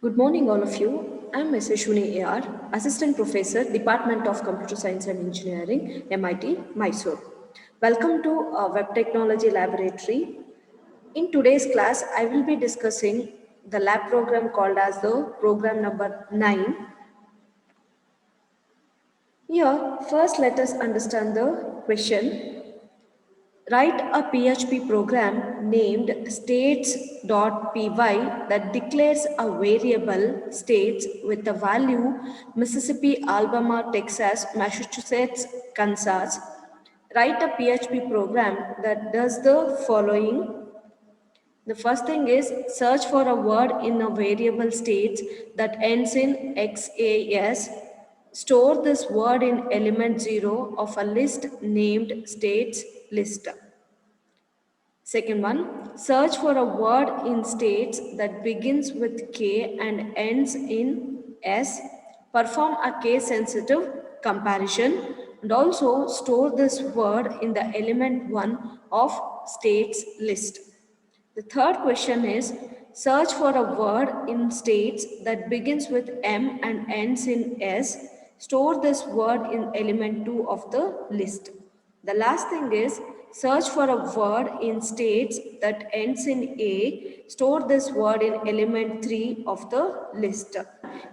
Good morning, all of you. I'm Ms. Shuni A.R., Assistant Professor, Department of Computer Science and Engineering, MIT, Mysore. Welcome to our Web Technology Laboratory. In today's class, I will be discussing the lab program called as the program number 9. Here, first let us understand the question. Write a PHP program named states.py that declares a variable states with the value Mississippi, Alabama, Texas, Massachusetts, Kansas. Write a PHP program that does the following. The first thing is search for a word in a variable states that ends in XAS. Store this word in element 0 of a list named states list. Second one, search for a word in states that begins with K and ends in S. Perform a case sensitive comparison and also store this word in the element 1 of states list. The third question is search for a word in states that begins with M and ends in S. Store this word in element 2 of the list. The last thing is search for a word in states that ends in A. Store this word in element 3 of the list.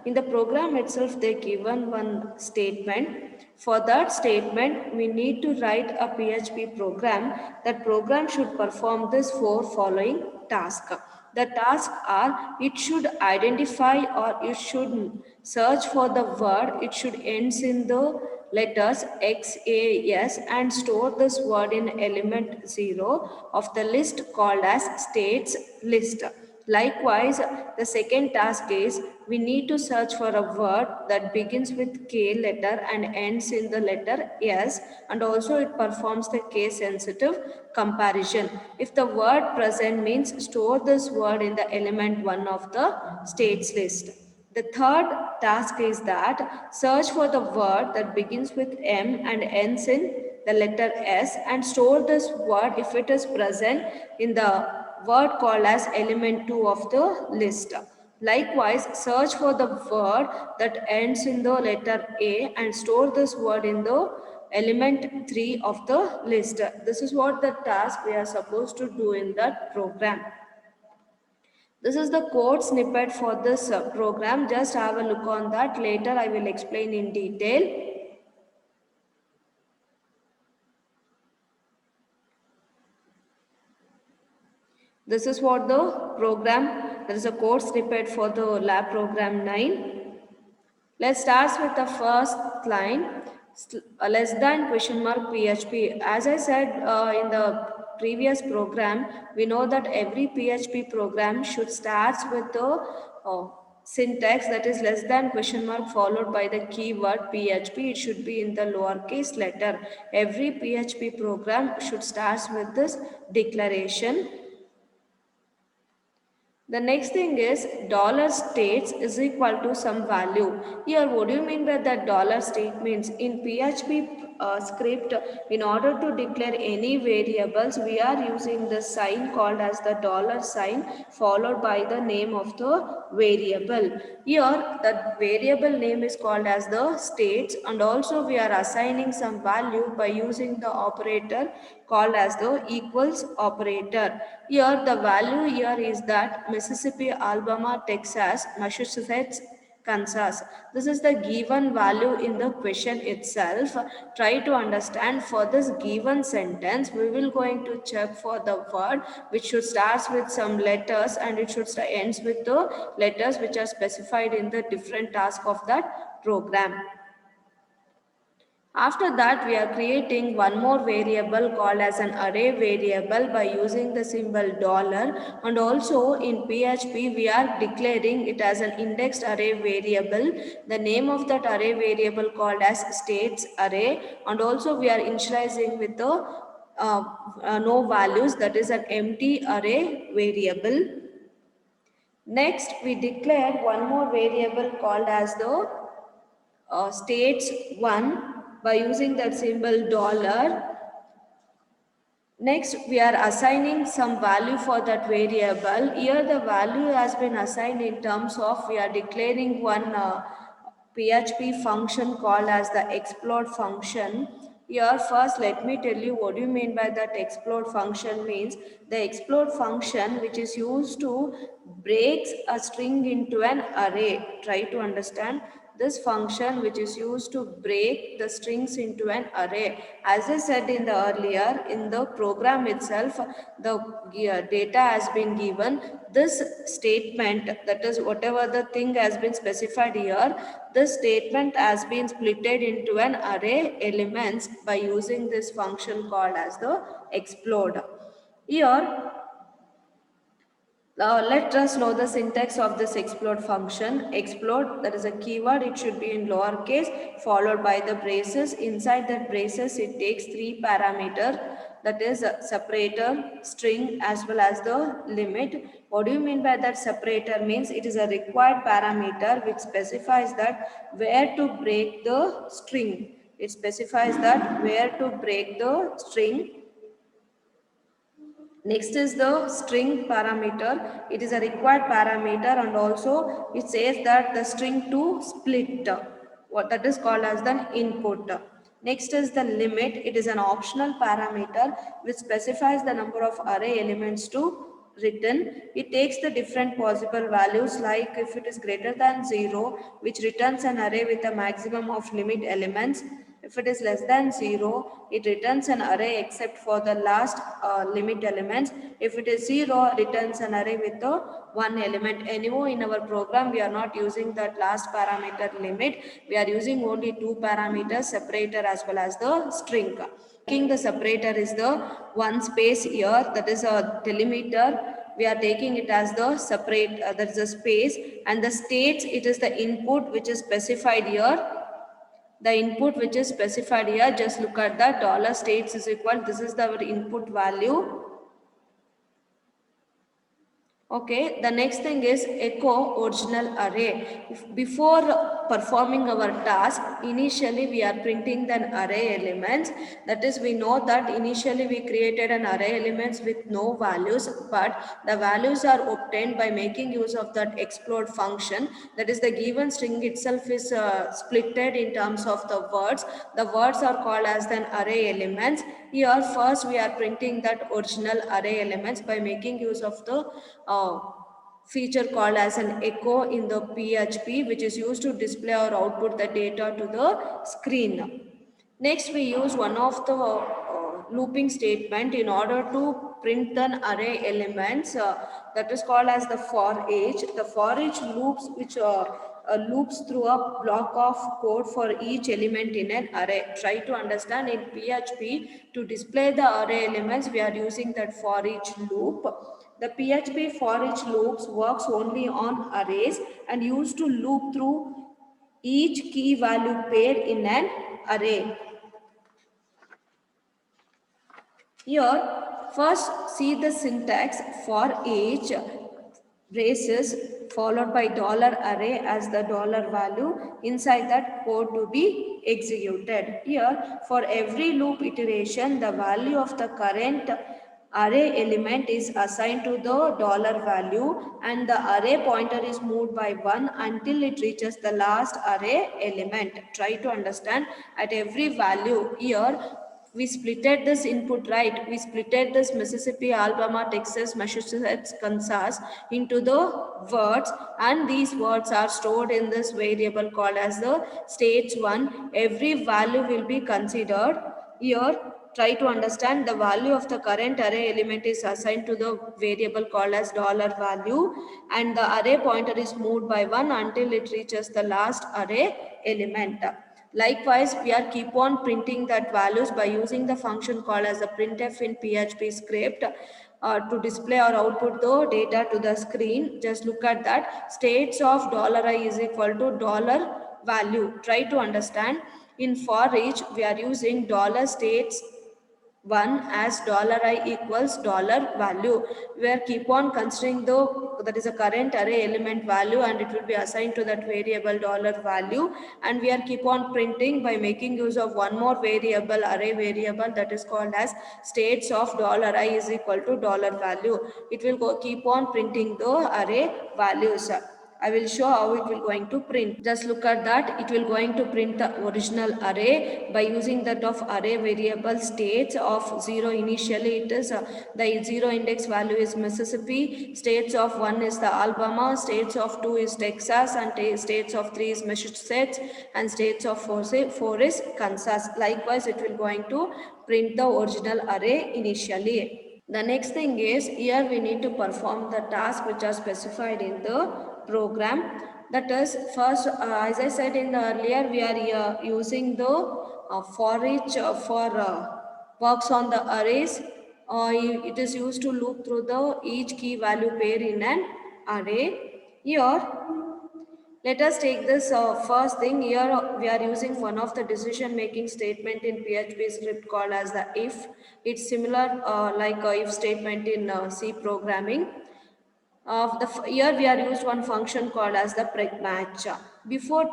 In the program itself, they given one statement. For that statement, we need to write a PHP program. That program should perform this four following tasks. The tasks are it should identify or it should search for the word, it should ends in the letters X, A, S and store this word in element 0 of the list called as states list. Likewise, the second task is we need to search for a word that begins with K letter and ends in the letter S and also it performs the case sensitive comparison. If the word present means store this word in the element 1 of the states list. The third task is that search for the word that begins with M and ends in the letter S and store this word if it is present in the word called as element 2 of the list. Likewise, search for the word that ends in the letter A and store this word in the element 3 of the list. This is what the task we are supposed to do in that program. This is the code snippet for this program. Just have a look on that. Later I will explain in detail. This is what the program, there is a code snippet for the lab program 9. Let's start with the first line, less than question mark PHP. As I said in the previous program, we know that every PHP program should start with the syntax that is less than question mark followed by the keyword PHP. It should be in the lowercase letter. Every PHP program should start with this declaration. The next thing is dollar states is equal to some value. Here, what do you mean by that dollar state means? In PHP script, in order to declare any variables, we are using the sign called as the dollar sign followed by the name of the variable. Here, the variable name is called as the states and also we are assigning some value by using the operator called as the equals operator. Here the value here is that Mississippi, Alabama, Texas, Massachusetts, Kansas. This is the given value in the question itself. Try to understand for this given sentence, we will going to check for the word which should starts with some letters and it should ends with the letters which are specified in the different task of that program. After that, we are creating one more variable called as an array variable by using the symbol dollar and also in PHP we are declaring it as an indexed array variable. The name of that array variable called as states array and also we are initializing with the no values, that is an empty array variable. Next, we declare one more variable called as the states 1 by using that symbol dollar Next, we are assigning some value for that variable. Here the value has been assigned in terms of we are declaring one PHP function called as the explode function. Here first let me tell you what do you mean by that explode function means. The explode function which is used to breaks a string into an array. Try to understand this function which is used to break the strings into an array. As I said in the earlier, in the program itself, the data has been given. This statement, that is whatever the thing has been specified here, this statement has been splitted into an array elements by using this function called as the explode. Here now let us know the syntax of this explode function. Explode, that is a keyword, it should be in lowercase followed by the braces. Inside that braces it takes three parameters, that is a separator, string as well as the limit. What do you mean by that separator means? It is a required parameter which specifies that where to break the string. It specifies that where to break the string. Next is the string parameter. It is a required parameter and also it says that the string to split. What that is called as the input. Next is the limit. It is an optional parameter which specifies the number of array elements to return. It takes the different possible values like if it is greater than 0 which returns an array with a maximum of limit elements. If it is less than 0, it returns an array except for the last limit elements. If it is 0, returns an array with the one element. Anyway, in our program, we are not using that last parameter limit. We are using only two parameters, separator as well as the string. Taking the separator is the one space here, that is a delimiter. We are taking it as the separate, that is a space, and the states, it is the input which is specified here. The input which is specified here, just look at that dollar states is equal, this is the our input value. Okay, the next thing is echo original array. Before performing our task, initially we are printing the array elements. That is, we know that initially we created an array elements with no values, but the values are obtained by making use of that explode function. That is, the given string itself is splitted in terms of the words. The words are called as an array elements. Here first we are printing that original array elements by making use of the feature called as an echo in the PHP, which is used to display or output the data to the screen. Next, we use one of the looping statement in order to print an array elements, that is called as the for each. The for each loops which loops through a block of code for each element in an array. Try to understand in PHP to display the array elements we are using that for each loop. The PHP for each loops works only on arrays and used to loop through each key value pair in an array. Here, first see the syntax for each braces followed by dollar array as the dollar value inside that code to be executed. Here, for every loop iteration, the value of the current array element is assigned to the dollar value and the array pointer is moved by 1 until it reaches the last array element. Try to understand at every value here we splitted this input, right? We splitted this Mississippi, Alabama, Texas, Massachusetts, Kansas into the words, and these words are stored in this variable called as the states one. Every value will be considered. Here, try to understand the value of the current array element is assigned to the variable called as dollar value, and the array pointer is moved by 1 until it reaches the last array element. Likewise, we are keep on printing that values by using the function called as the printf in PHP script to display or output the data to the screen. Just look at that. States of $I is equal to dollar value. Try to understand. In for each, we are using dollar states one as $I equals dollar value. We are keep on considering the that is a current array element value, and it will be assigned to that variable dollar value, and we are keep on printing by making use of one more variable, array variable, that is called as states of $I is equal to dollar value. It will go keep on printing the array values. I will show how it will going to print. Just look at that. It will going to print the original array by using that of array variable states of 0. Initially it is the 0 index value is Mississippi, states of 1 is the Alabama, states of 2 is Texas, and states of 3 is Massachusetts, and states of 4 is Kansas. Likewise, it will going to print the original array initially. The next thing is, here we need to perform the task which are specified in the program. That is, first, as I said in the earlier, we are using the for each for works on the arrays. It is used to loop through the each key value pair in an array. Here, let us take this first thing. Here we are using one of the decision making statement in PHP script called as the if. It's similar like if statement in C programming. Here we are used one function called as the preg match. Before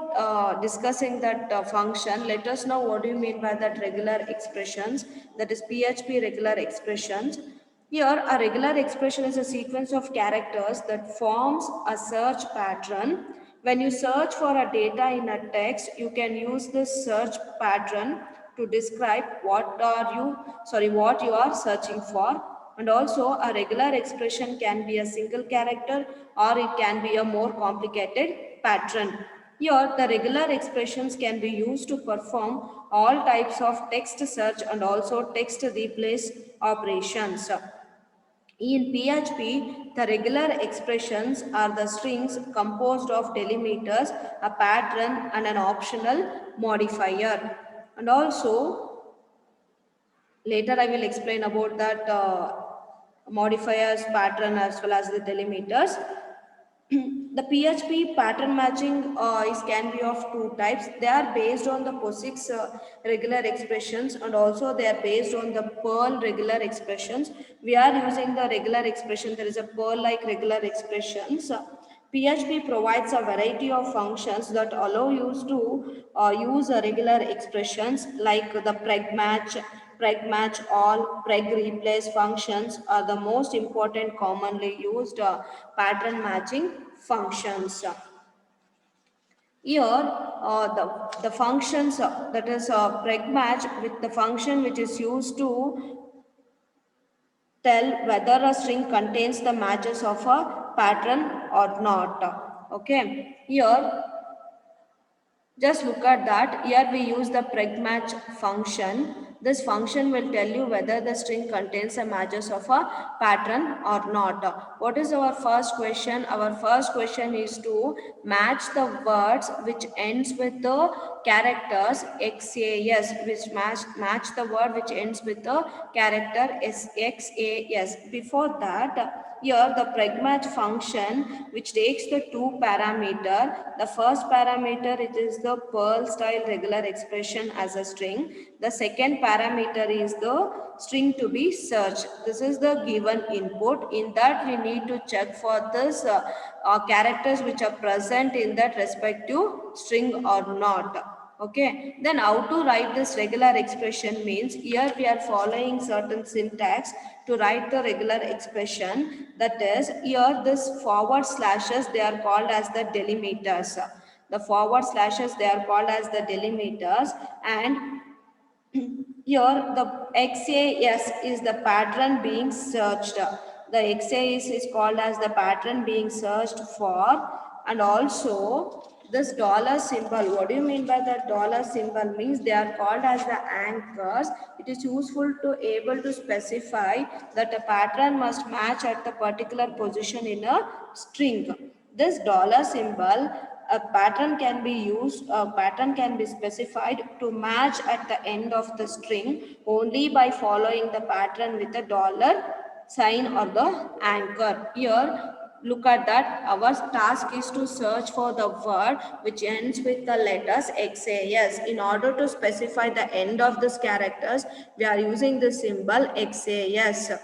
discussing that function, let us know what do you mean by that regular expressions, that is PHP regular expressions. Here a regular expression is a sequence of characters that forms a search pattern. When you search for a data in a text, you can use this search pattern to describe what you are searching for. And also a regular expression can be a single character or it can be a more complicated pattern. Here the regular expressions can be used to perform all types of text search and also text replace operations. In PHP, the regular expressions are the strings composed of delimiters, a pattern, and an optional modifier. And also, later I will explain about that modifiers, pattern, as well as the delimiters. The PHP pattern matching can be of two types. They are based on the POSIX regular expressions, and also they are based on the Perl regular expressions. We are using the regular expression. There is a Perl like regular expressions. PHP provides a variety of functions that allow you to use regular expressions like the preg match all, preg replace functions are the most important commonly used pattern matching functions. Here, the functions that is preg match with the function which is used to tell whether a string contains the matches of a pattern or not. Okay, here just look at that. Here we use the preg match function. This function will tell you whether the string contains the matches of a pattern or not. What is our first question? Our first question is to match the words which ends with the characters XAS, which match the word which ends with the character XAS. Before that, here the preg match function which takes the two parameter. The first parameter it is the Perl style regular expression as a string. The second parameter is the string to be searched. This is the given input. In that we need to check for this characters which are present in that respective string or not. Okay, then how to write this regular expression means here we are following certain syntax to write the regular expression. That is, here this forward slashes they are called as the delimiters. The forward slashes they are called as the delimiters, and here the XAS is the pattern being searched. The XAS is called as the pattern being searched for, and also this dollar symbol. What do you mean by that dollar symbol? Means they are called as the anchors. It is useful to able to specify that a pattern must match at the particular position in a string. This dollar symbol, a pattern can be used, a pattern can be specified to match at the end of the string only by following the pattern with a dollar sign or the anchor. Here look at that. Our task is to search for the word which ends with the letters XAS. In order to specify the end of this characters, we are using the symbol XAS.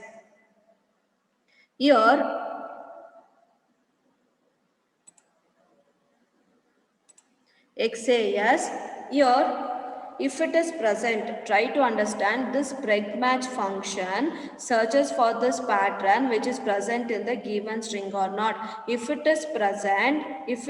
Here, XAS. Here, if it is present, try to understand this preg match function searches for this pattern which is present in the given string or not. If it is present, it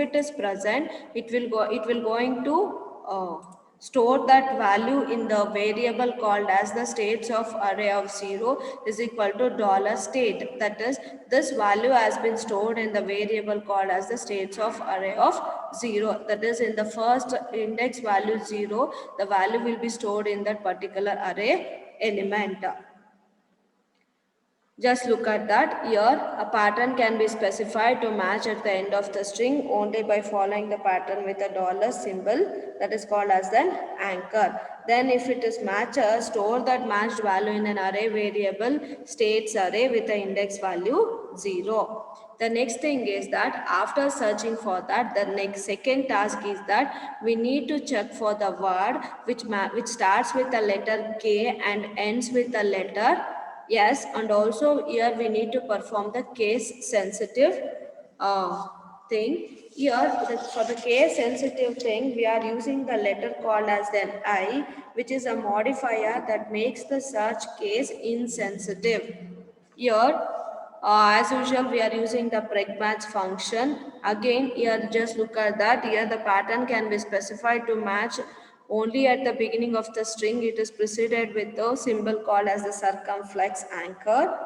will going to store that value in the variable called as the states of array of 0 is equal to dollar state. That is, this value has been stored in the variable called as the states of array of 0. That is, in the first index value 0, the value will be stored in that particular array element. Just look at that. Here, a pattern can be specified to match at the end of the string only by following the pattern with a dollar symbol, that is called as an anchor. Then if it is matches, store that matched value in an array variable states array with the index value 0. The next thing is that after searching for that, the next second task is that we need to check for the word which starts with the letter K and ends with the letter yes, and also here we need to perform the case sensitive thing. Here for the case sensitive thing, we are using the letter called as an I, which is a modifier that makes the search case insensitive. Here, as usual, we are using the preg match function. Again, here just look at that. Here the pattern can be specified to match only at the beginning of the string. It is preceded with the symbol called as the circumflex anchor.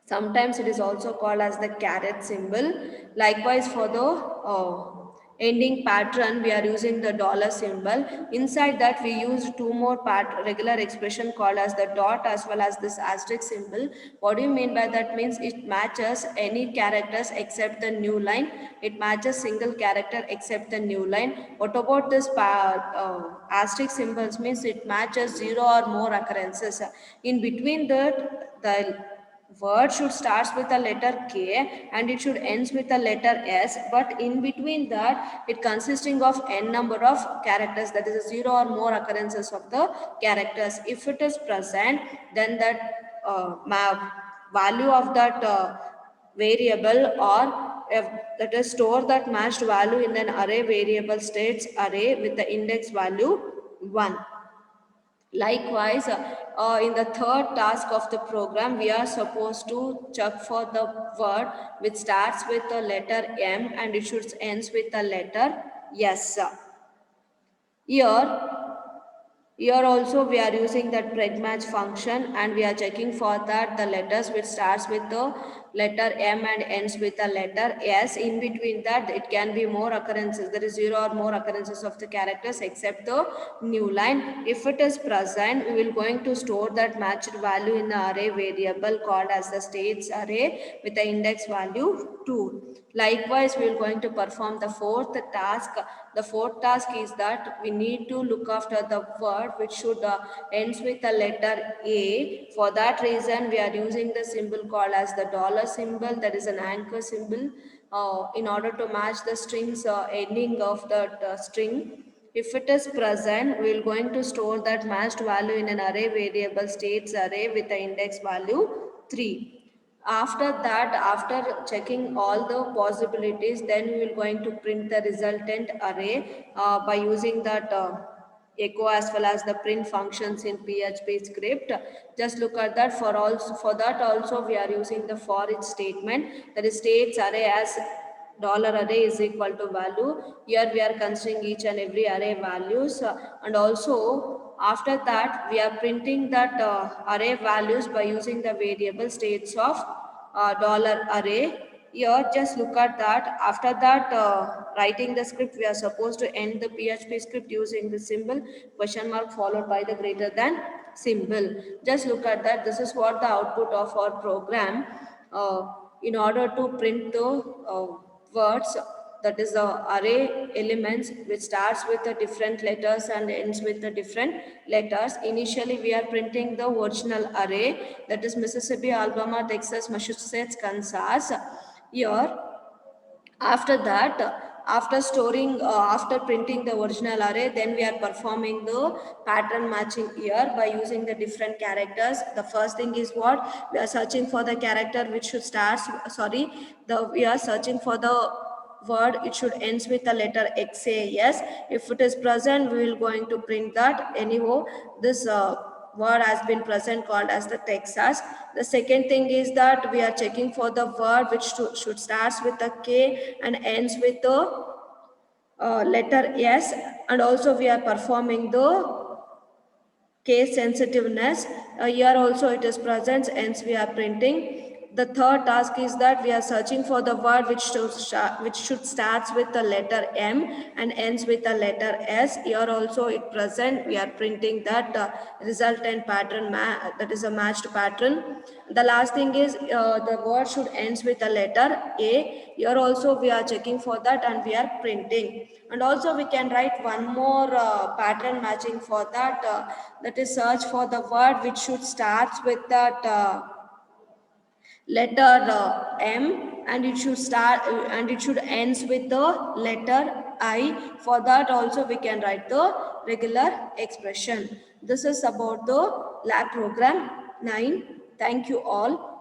Sometimes it is also called as the caret symbol. Likewise, for the ending pattern, we are using the dollar symbol. Inside that, we use two more regular expression called as the dot as well as this asterisk symbol. What do you mean by that? Means it matches any characters except the new line. It matches single character except the new line. What about this asterisk symbols? Means it matches 0 or more occurrences. In between that, the word should starts with a letter K and it should ends with a letter S, but in between that it consisting of n number of characters, that is a 0 or more occurrences of the characters. If it is present, then that value of that variable or that is store that matched value in an array variable states array with the index value 1. Likewise, in the third task of the program, we are supposed to check for the word which starts with the letter M and it should ends with the letter S. Here also we are using that preg match function and we are checking for that the letters which starts with the letter M and ends with the letter S. In between that it can be more occurrences. There is 0 or more occurrences of the characters except the new line. If it is present, we will going to store that matched value in the array variable called as the states array with the index value 2. Likewise, we are going to perform the fourth task. The fourth task is that we need to look after the word which should ends with the letter A. For that reason, we are using the symbol called as the dollar symbol, that is an anchor symbol, in order to match the strings ending of that string. If it is present, we are going to store that matched value in an array variable states array with the index value 3. After that, after checking all the possibilities, then we will going to print the resultant array by using that echo as well as the print functions in PHP script. Just look at that. For that also we are using the for each statement, that is states array as dollar array is equal to value. Here we are considering each and every array values and also after that we are printing that array values by using the variable states of dollar array. Here just look at that. After that writing the script, we are supposed to end the PHP script using the symbol question mark followed by the greater than symbol. Just look at that. This is what the output of our program. In order to print the words, that is the array elements which starts with the different letters and ends with the different letters. Initially we are printing the original array, that is Mississippi, Alabama, Texas, Massachusetts, Kansas. Here, after that, after printing the original array, then we are performing the pattern matching here by using the different characters. The first thing is what? We are searching for the character which should start, we are searching for the word, it should ends with the letter X, say yes. If it is present, we will going to print that. Anyhow, this word has been present, called as the Texas. The second thing is that we are checking for the word which should starts with a K and ends with the letter S, and also we are performing the case sensitiveness. Here also it is present, hence we are printing. The third task is that we are searching for the word which should starts with the letter M and ends with the letter S. Here also it present, we are printing that resultant pattern, that is a matched pattern. The last thing is the word should ends with the letter A. Here also we are checking for that and we are printing. And also we can write one more pattern matching for that, that is search for the word which should starts with that letter M, and it should start and it should ends with the letter I. For that also we can write the regular expression. This is about the lab program 9. Thank you all.